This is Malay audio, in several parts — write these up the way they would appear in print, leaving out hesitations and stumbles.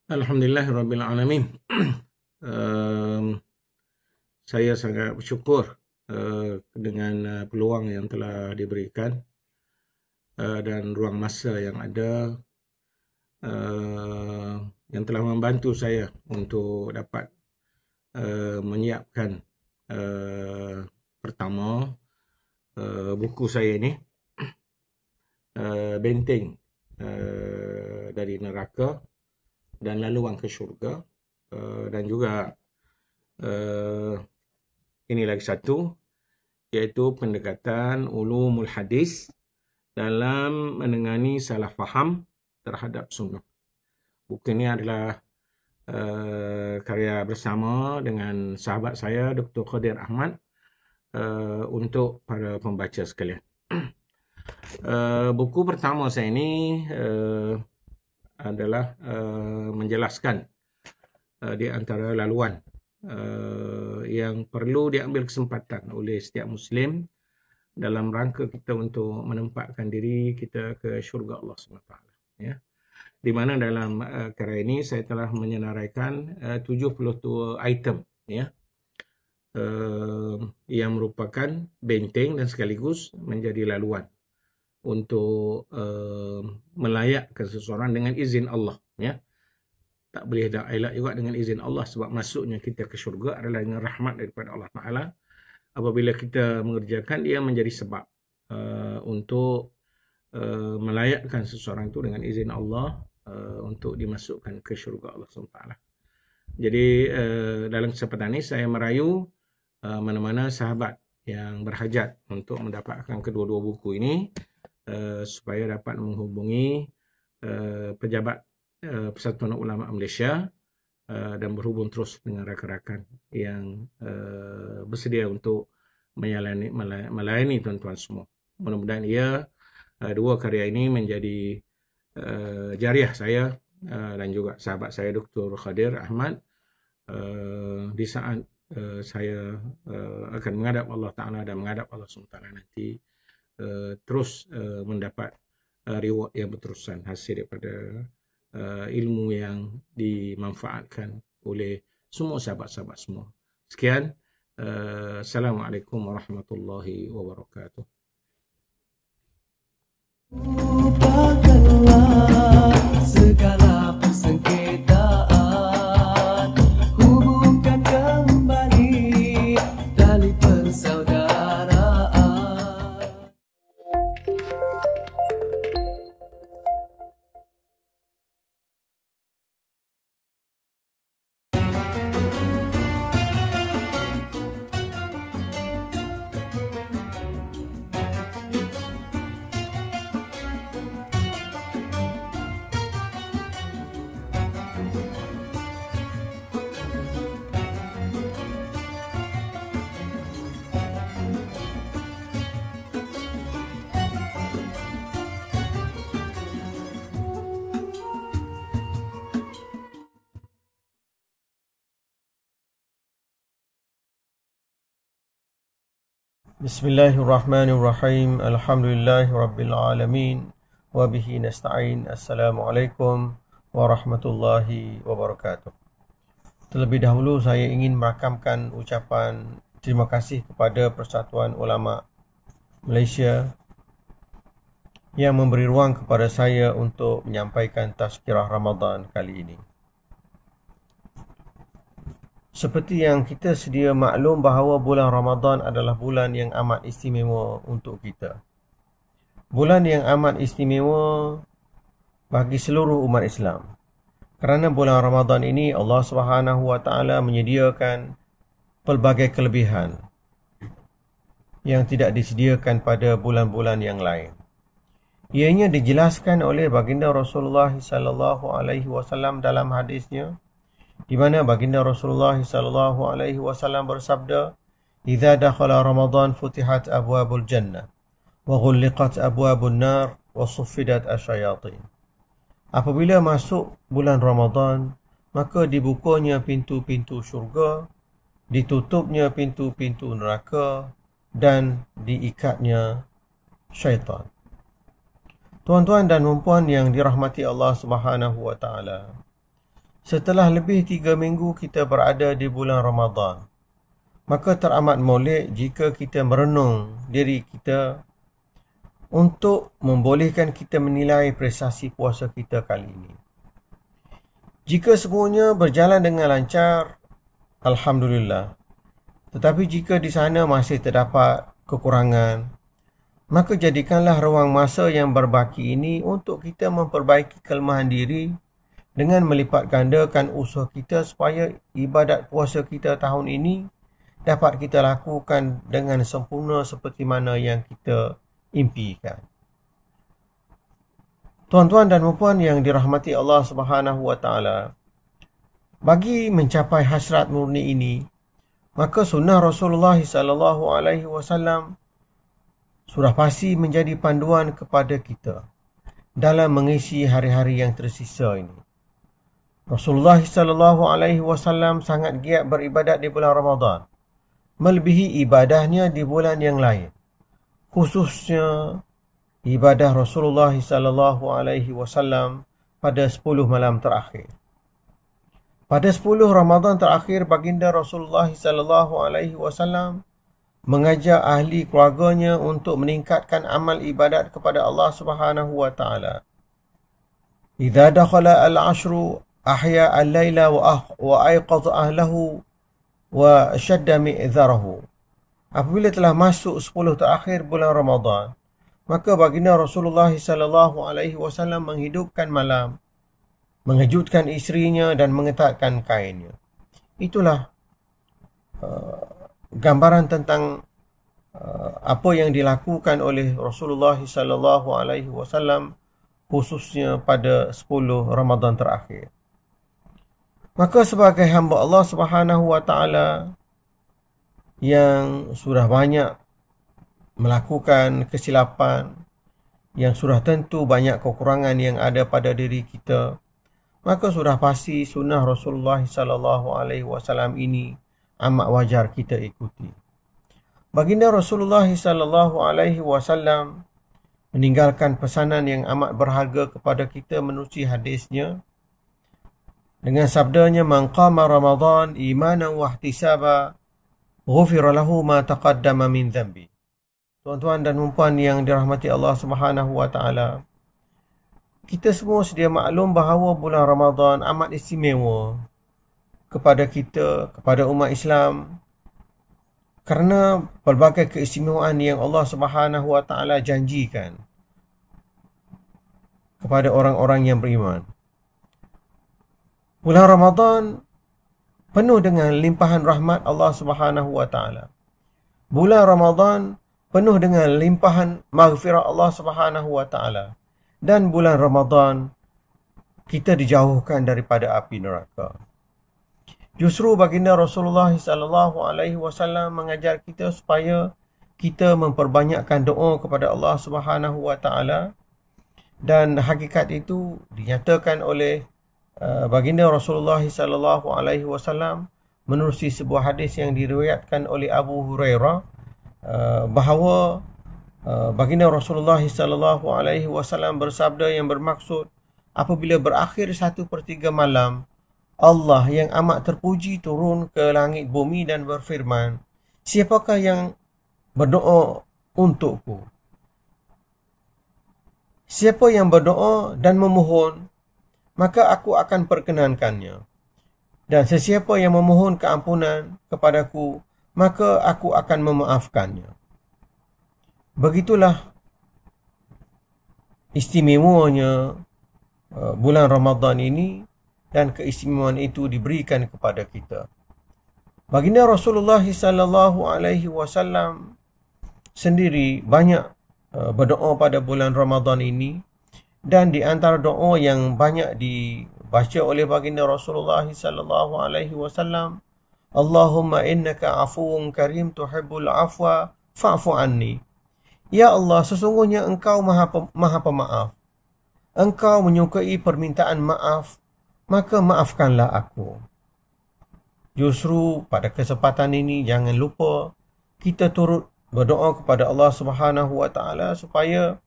Alhamdulillahirabbil alamin. Saya sangat bersyukur dengan peluang yang telah diberikan dan ruang masa yang ada yang telah membantu saya untuk dapat menyiapkan pertama buku saya ini, Benteng dari Neraka dan Laluan ke Syurga, dan juga ini lagi satu, iaitu pendekatan ulumul hadis dalam menangani salah faham terhadap sunnah. Buku ini adalah karya bersama dengan sahabat saya Dr. Khadir Ahmad untuk para pembaca sekalian. Buku pertama saya ini adalah menjelaskan di antara laluan yang perlu diambil kesempatan oleh setiap Muslim dalam rangka kita untuk menempatkan diri kita ke syurga Allah SWT. Ya. Di mana dalam karya ini saya telah menyenaraikan 72 item, ya, yang merupakan benteng dan sekaligus menjadi laluan untuk melayakkan seseorang dengan izin Allah, ya. Tak boleh dah elak juga dengan izin Allah, sebab masuknya kita ke syurga adalah dengan rahmat daripada Allah Ta'ala. Apabila kita mengerjakan, dia menjadi sebab untuk melayakkan seseorang itu dengan izin Allah untuk dimasukkan ke syurga Allah SWT. Jadi dalam kesempatan ini saya merayu mana-mana sahabat yang berhajat untuk mendapatkan kedua-dua buku ini supaya dapat menghubungi pejabat Persatuan Ulama Malaysia dan berhubung terus dengan rakan-rakan yang bersedia untuk melayani tuan-tuan semua. Mudah-mudahan dua karya ini menjadi jariah saya dan juga sahabat saya Dr. Khadir Ahmad di saat saya akan menghadap Allah Ta'ala dan menghadap Allah SWT nanti, terus mendapat reward yang berterusan hasil daripada ilmu yang dimanfaatkan oleh semua sahabat-sahabat semua. Sekian. Assalamualaikum warahmatullahi wabarakatuh. Lupakanlah segala persengketaan, hubungkan kembali tali persaudaraan. Bismillahirrahmanirrahim. Alhamdulillahirabbil alamin wa bihi nasta'in. Assalamualaikum warahmatullahi wabarakatuh. Terlebih dahulu saya ingin merakamkan ucapan terima kasih kepada Persatuan Ulama Malaysia yang memberi ruang kepada saya untuk menyampaikan tazkirah Ramadan kali ini. Seperti yang kita sedia maklum bahawa bulan Ramadan adalah bulan yang amat istimewa untuk kita. Bulan yang amat istimewa bagi seluruh umat Islam. Kerana bulan Ramadan ini Allah SWT menyediakan pelbagai kelebihan yang tidak disediakan pada bulan-bulan yang lain. Ianya dijelaskan oleh baginda Rasulullah SAW dalam hadisnya, di mana baginda Rasulullah SAW bersabda, "Idza dakhala Ramadan futihat abwabul jannah wa ghulliqat abwabun nar wa suffidat asyayatin." Apabila masuk bulan Ramadan, maka dibukanya pintu-pintu syurga, ditutupnya pintu-pintu neraka dan diikatnya syaitan. Tuan-tuan dan puan yang dirahmati Allah Subhanahu wa taala, setelah lebih 3 minggu kita berada di bulan Ramadan, maka teramat molek jika kita merenung diri kita untuk membolehkan kita menilai prestasi puasa kita kali ini. Jika semuanya berjalan dengan lancar, Alhamdulillah. Tetapi jika di sana masih terdapat kekurangan, maka jadikanlah ruang masa yang berbaki ini untuk kita memperbaiki kelemahan diri dengan melipat gandakan usaha kita supaya ibadat puasa kita tahun ini dapat kita lakukan dengan sempurna seperti mana yang kita impikan. Tuan-tuan dan puan yang dirahmati Allah Subhanahu wa taala, bagi mencapai hasrat murni ini, maka sunnah Rasulullah sallallahu alaihi wasallam sudah pasti menjadi panduan kepada kita dalam mengisi hari-hari yang tersisa ini. Rasulullah sallallahu alaihi wasallam sangat giat beribadat di bulan Ramadan, melebihi ibadahnya di bulan yang lain. Khususnya ibadah Rasulullah sallallahu alaihi wasallam pada 10 malam terakhir. Pada 10 Ramadan terakhir, baginda Rasulullah sallallahu alaihi wasallam mengajak ahli keluarganya untuk meningkatkan amal ibadat kepada Allah Subhanahu wa taala. Idza dakhala al-ashru ahya al-laila wa ayqadha ahlahu wa shadda mi'zarahu. Apabila telah masuk 10 terakhir bulan Ramadan, maka baginda Rasulullah sallallahu alaihi wasallam menghidupkan malam, mengejutkan isterinya dan mengetatkan kainnya. Itulah gambaran tentang apa yang dilakukan oleh Rasulullah sallallahu alaihi wasallam khususnya pada 10 Ramadan terakhir. Maka sebagai hamba Allah Subhanahu wa taala yang sudah banyak melakukan kesilapan, yang sudah tentu banyak kekurangan yang ada pada diri kita, maka sudah pasti sunnah Rasulullah sallallahu alaihi wasallam ini amat wajar kita ikuti. Baginda Rasulullah sallallahu alaihi wasallam meninggalkan pesanan yang amat berharga kepada kita menerusi hadisnya dengan sabdanya, "Man qama Ramadan imanan wa ihtisaba, ghufira lahu ma taqaddama min dhanbi." Tuan-tuan dan puan yang dirahmati Allah Subhanahu wa taala, kita semua sedia maklum bahawa bulan Ramadan amat istimewa kepada kita, kepada umat Islam, kerana pelbagai keistimewaan yang Allah Subhanahu wa taala janjikan kepada orang-orang yang beriman. Bulan Ramadan penuh dengan limpahan rahmat Allah Subhanahu wa taala. Bulan Ramadan penuh dengan limpahan maghfirah Allah Subhanahu wa taala. Dan bulan Ramadan kita dijauhkan daripada api neraka. Justru baginda Rasulullah sallallahu alaihi wasallam mengajar kita supaya kita memperbanyakkan doa kepada Allah Subhanahu wa taala, dan hakikat itu dinyatakan oleh baginda Rasulullah sallallahu alaihi wasallam menerusi sebuah hadis yang diriwayatkan oleh Abu Hurairah bahawa baginda Rasulullah sallallahu alaihi wasallam bersabda yang bermaksud, apabila berakhir 1/3 malam, Allah yang amat terpuji turun ke langit bumi dan berfirman, "Siapakah yang berdoa untukku? Siapa yang berdoa dan memohon, maka aku akan perkenankannya. Dan sesiapa yang memohon keampunan kepadaku, maka aku akan memaafkannya." Begitulah istimewanya bulan Ramadan ini, dan keistimewaan itu diberikan kepada kita. Baginda Rasulullah sallallahu alaihi wasallam sendiri banyak berdoa pada bulan Ramadan ini, dan di antara doa yang banyak dibaca oleh baginda Rasulullah sallallahu alaihi wasallam, "Allahumma innaka afuwun karim tuhibbul afwa fa'fu anni." Ya Allah, sesungguhnya Engkau Maha Pemaaf. Engkau menyukai permintaan maaf, maka maafkanlah aku. Justru pada kesempatan ini jangan lupa kita turut berdoa kepada Allah Subhanahu wa taala supaya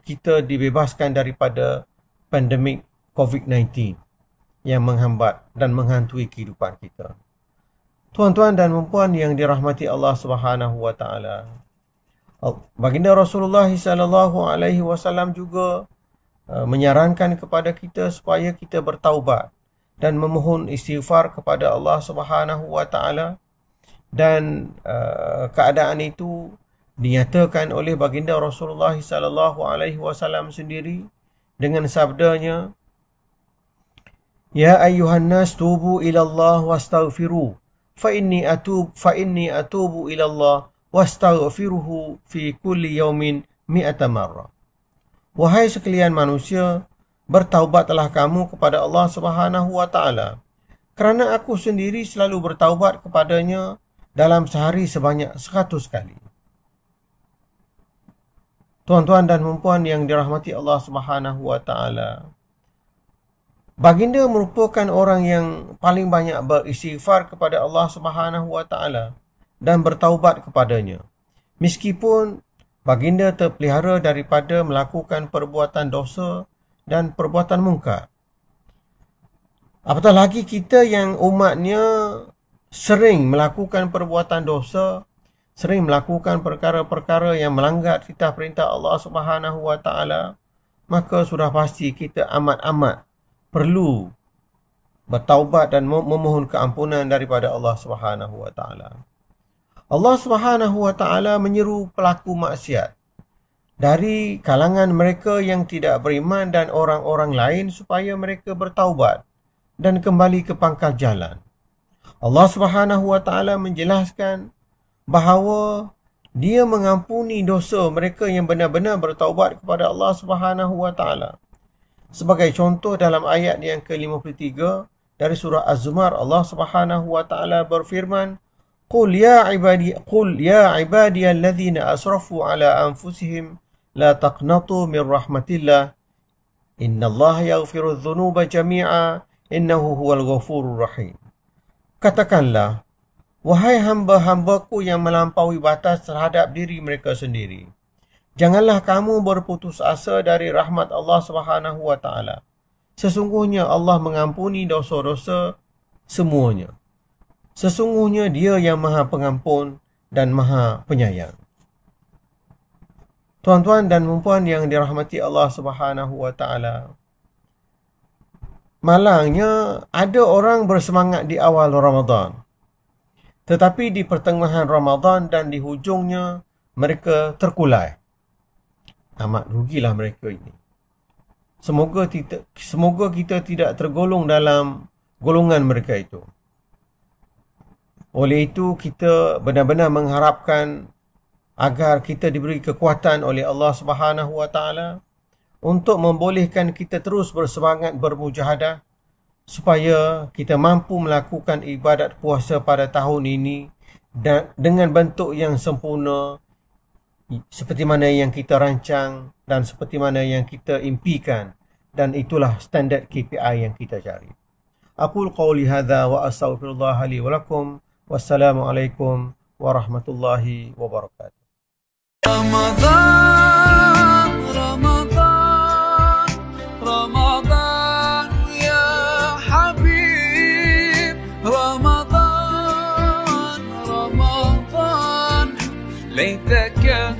kita dibebaskan daripada pandemik COVID-19 yang menghambat dan menghantui kehidupan kita. Tuan-tuan dan puan yang dirahmati Allah Subhanahu wa taala. Baginda Rasulullah sallallahu alaihi wasallam juga menyarankan kepada kita supaya kita bertaubat dan memohon istighfar kepada Allah Subhanahu wa taala, dan keadaan itu dinyatakan oleh baginda Rasulullah sallallahu alaihi wasallam sendiri dengan sabdanya, "Ya ayyuhan nas tubu ila Allah wastaghfiru fa inni atubu ila Allah wastaghfiruhu fi kulli yawmin 100 marrah." Wahai sekalian manusia, bertaubatlah kamu kepada Allah Subhanahu wa taala, kerana aku sendiri selalu bertaubat kepadanya dalam sehari sebanyak 100 kali. Tuan-tuan dan puan yang dirahmati Allah Subhanahu wa taala, baginda merupakan orang yang paling banyak beristighfar kepada Allah Subhanahu wa taala dan bertaubat kepadanya. Meskipun baginda terpelihara daripada melakukan perbuatan dosa dan perbuatan mungkar. Apatah lagi kita yang umatnya sering melakukan perbuatan dosa, sering melakukan perkara-perkara yang melanggar titah perintah Allah Subhanahu wa taala, maka sudah pasti kita amat-amat perlu bertaubat dan memohon keampunan daripada Allah Subhanahu wa taala. Allah Subhanahu wa taala menyeru pelaku maksiat dari kalangan mereka yang tidak beriman dan orang-orang lain supaya mereka bertaubat dan kembali ke pangkal jalan. Allah Subhanahu wa taala menjelaskan bahawa Dia mengampuni dosa mereka yang benar-benar bertaubat kepada Allah Subhanahu wa taala. Sebagai contoh, dalam ayat yang ke-53 dari surah Az-Zumar, Allah Subhanahu wa taala berfirman, "Qul ya ibadiyalladzina asrafu ala anfusihim la taqnatu min rahmatillah. Innallaha yaghfiru dzunuba jami'a innahu huwal ghafurur rahim." Katakanlah, wahai hamba-hambaku yang melampaui batas terhadap diri mereka sendiri, janganlah kamu berputus asa dari rahmat Allah Subhanahu wa taala. Sesungguhnya Allah mengampuni dosa-dosa semuanya. Sesungguhnya Dia yang Maha Pengampun dan Maha Penyayang. Tuan-tuan dan puan yang dirahmati Allah Subhanahu wa taala, malangnya ada orang bersemangat di awal Ramadan, tetapi di pertengahan Ramadan dan di hujungnya mereka terkulai. Amat rugilah mereka ini. Semoga kita tidak tergolong dalam golongan mereka itu. Oleh itu, kita benar-benar mengharapkan agar kita diberi kekuatan oleh Allah Subhanahu wa taala untuk membolehkan kita terus bersemangat bermujahadah supaya kita mampu melakukan ibadat puasa pada tahun ini dan dengan bentuk yang sempurna, seperti mana yang kita rancang dan seperti mana yang kita impikan, dan itulah standard KPI yang kita cari. Aqul qawli hadza wa astaghfirullah li wa lakum. Wassalamualaikum warahmatullahi wabarakatuh. Ramadan, Ramadan, Ramadan ya Habib. Ramadan, Ramadan, laitaka